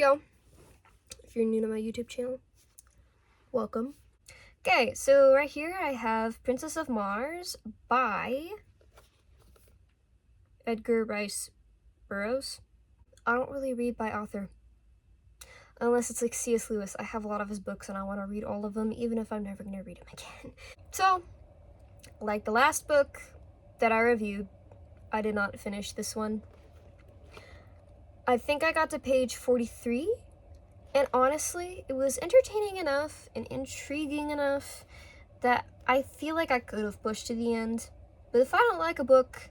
y'all? If you're new to my YouTube channel, welcome. Okay, so right here I have Princess of Mars by Edgar Burroughs. I don't really read by author, unless it's like C.S. Lewis. I have a lot of his books and I want to read all of them, even if I'm never going to read them again. So, like the last book that I reviewed, I did not finish this one. I think I got to page 43, and honestly, it was entertaining enough and intriguing enough that I feel like I could have pushed to the end. But if I don't like a book,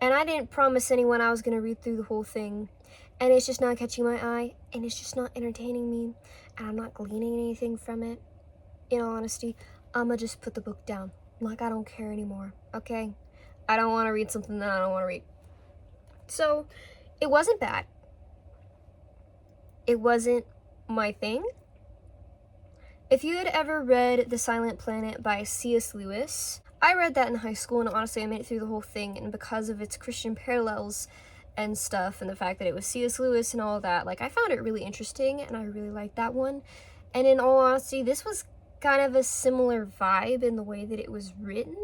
and I didn't promise anyone I was going to read through the whole thing, and it's just not catching my eye, and it's just not entertaining me, and I'm not gleaning anything from it, in all honesty, I'ma just put the book down. Like, I don't care anymore, okay? I don't want to read something that I don't want to read. So, it wasn't bad. It wasn't my thing. If you had ever read The Silent Planet by C.S. Lewis, I read that in high school, and honestly I made it through the whole thing, and because of its Christian parallels and stuff, and the fact that it was C.S. Lewis and all that, like, I found it really interesting, and I really liked that one. And in all honesty, this was kind of a similar vibe in the way that it was written.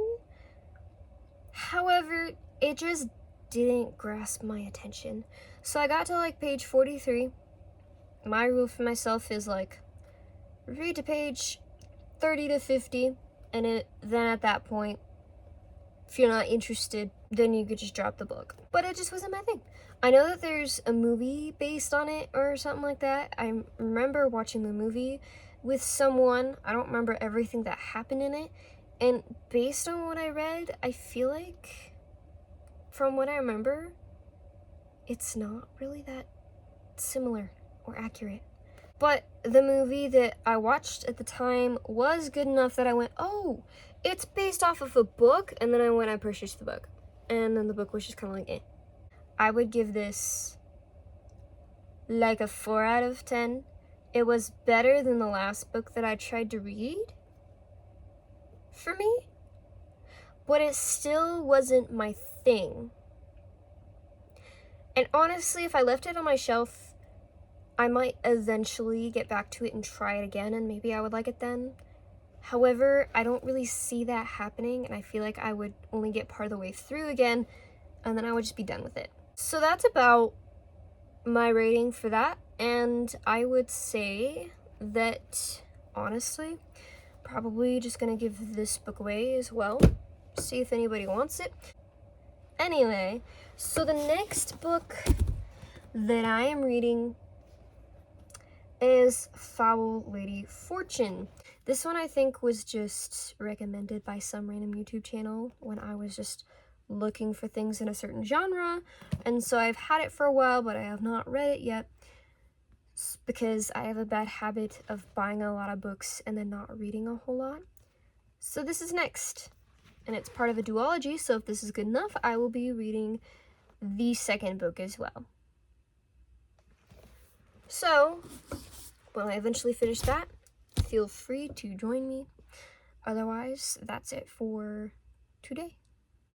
However, it just didn't grasp my attention. So I got to like page 43. My rule for myself is like, read to page 30 to 50, and then at that point, if you're not interested, then you could just drop the book. But it just wasn't my thing. I know that there's a movie based on it or something like that. I remember watching the movie with someone. I don't remember everything that happened in it. And based on what I read, I feel like, from what I remember, it's not really that similar or accurate. But the movie that I watched at the time was good enough that I went, oh, it's based off of a book, and then I purchased the book. And then the book was just kind of like, eh. I would give this like a 4 out of 10. It was better than the last book that I tried to read for me, but it still wasn't my thing. And honestly, if I left it on my shelf, I might eventually get back to it and try it again, and maybe I would like it then. However, I don't really see that happening, and I feel like I would only get part of the way through again, and then I would just be done with it. So that's about my rating for that, and I would say that, honestly, probably just gonna give this book away as well, see if anybody wants it. Anyway, so the next book that I am reading is Foul Lady Fortune. This one I think was just recommended by some random YouTube channel when I was just looking for things in a certain genre, and so I've had it for a while, but I have not read it yet because I have a bad habit of buying a lot of books and then not reading a whole lot. So this is next, and it's part of a duology, so if this is good enough, I will be reading the second book as well. So, when I eventually finish that, feel free to join me. Otherwise, that's it for today.